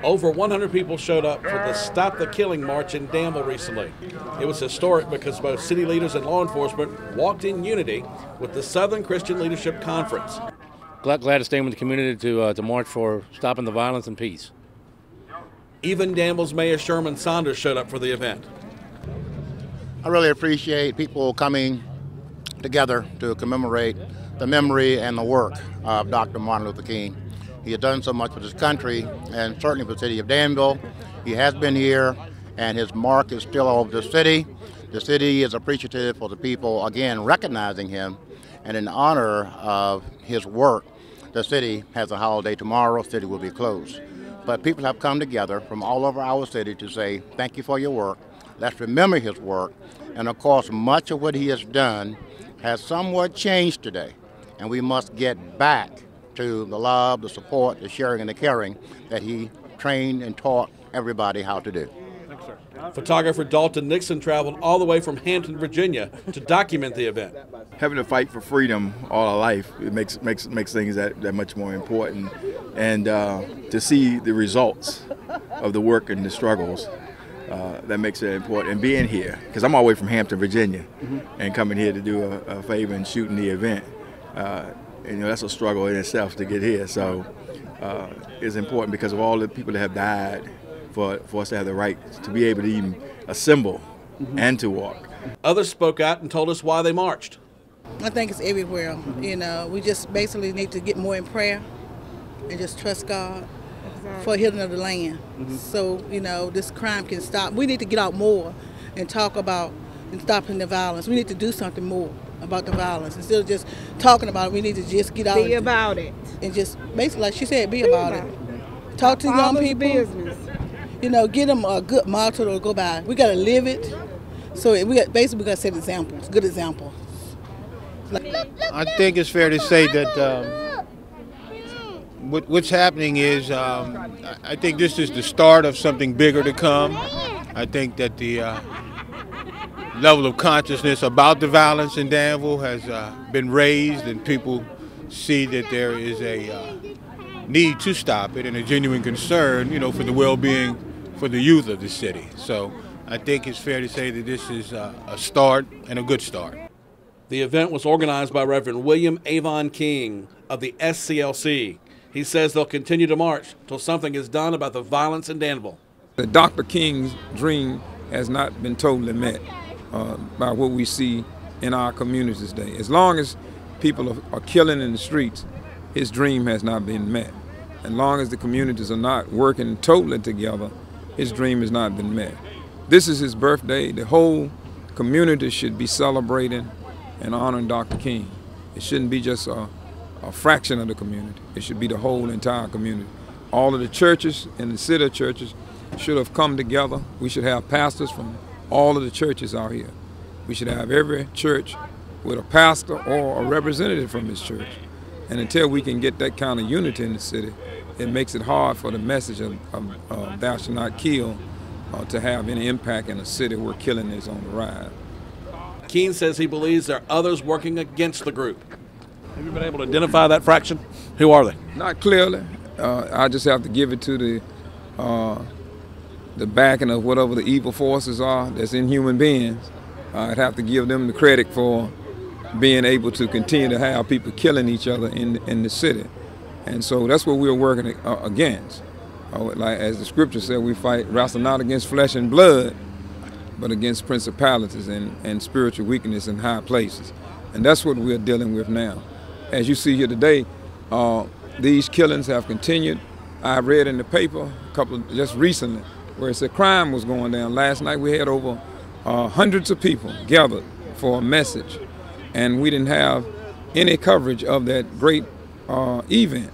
Over 100 people showed up for the Stop the Killing March in Danville recently. It was historic because both city leaders and law enforcement walked in unity with the Southern Christian Leadership Conference. Glad to stay with the community to march for stopping the violence and peace. Even Danville's Mayor Sherman Saunders showed up for the event. I really appreciate people coming together to commemorate the memory and the work of Dr. Martin Luther King. He has done so much for this country and certainly for the city of Danville. He has been here and his mark is still all over the city. The city is appreciative for the people, again, recognizing him, and in honor of his work, the city has a holiday tomorrow. The city will be closed. But people have come together from all over our city to say, thank you for your work. Let's remember his work. And of course, much of what he has done has somewhat changed today. And we must get back to the love, the support, the sharing, and the caring that he trained and taught everybody how to do. Thanks, sir. Photographer Dalton Nixon traveled all the way from Hampton, Virginia to document the event. Having to fight for freedom all our life, it makes things that much more important. And to see the results of the work and the struggles, that makes it important. And being here, because I'm all the way from Hampton, Virginia, and coming here to do a favor and shooting the event. And, that's a struggle in itself to get here. So it's important because of all the people that have died for us to have the right to be able to even assemble and to walk. Others spoke out and told us why they marched. I think it's everywhere. We just basically need to get more in prayer and just trust God for healing of the land. So, this crime can stop. We need to get out more and talk about and stopping the violence. We need to do something more about the violence. Instead of just talking about it, we need to just get out. Be about it. And just, basically, like she said, be about it. Talk to young people. Business. Get them a good motto to go by. We got to live it. So we got to set examples, good examples. I think it's fair to say that what's happening is I think this is the start of something bigger to come. I think that the level of consciousness about the violence in Danville has been raised, and people see that there is a need to stop it and a genuine concern, for the well-being for the youth of the city. So I think it's fair to say that this is a start and a good start. The event was organized by Reverend William Avon King of the SCLC. He says they'll continue to march till something is done about the violence in Danville. Dr. King's dream has not been totally met by what we see in our communities today. As long as people are killing in the streets, his dream has not been met. As long as the communities are not working totally together, his dream has not been met. This is his birthday. The whole community should be celebrating and honoring Dr. King. It shouldn't be just a fraction of the community. It should be the whole entire community. All of the churches and the city churches should have come together. We should have pastors from all of the churches out here. We should have every church with a pastor or a representative from his church. And until we can get that kind of unity in the city, it makes it hard for the message of thou shalt not kill to have any impact in a city where killing is on the rise. Keene says he believes there are others working against the group. Have you been able to identify that fraction? Who are they? Not clearly. I just have to give it to the backing of whatever the evil forces are that's in human beings. I'd have to give them the credit for being able to continue to have people killing each other in the city. And so that's what we're working against. Like as the scripture said, we wrestle not against flesh and blood, but against principalities and spiritual weakness in high places. And that's what we're dealing with now. As you see here today, these killings have continued. I read in the paper just recently where it said crime was going down. Last night we had over hundreds of people gathered for a message, and we didn't have any coverage of that great event.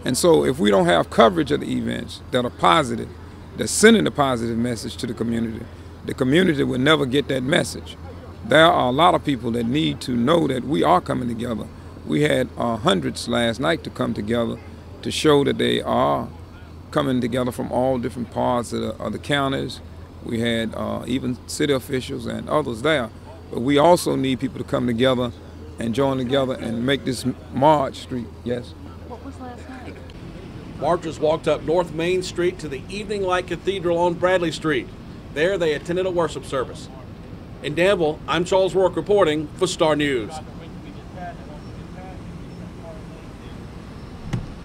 And so if we don't have coverage of the events that are positive, that's sending a positive message to the community will never get that message. There are a lot of people that need to know that we are coming together. We had hundreds last night to come together to show that they are coming together from all different parts of the counties. We had even city officials and others there. But we also need people to come together and join together and make this March Street. Yes? What was last night? Marchers walked up North Main Street to the Evening Light Cathedral on Bradley Street. There they attended a worship service. In Danville, I'm Charles Rourke reporting for Star News.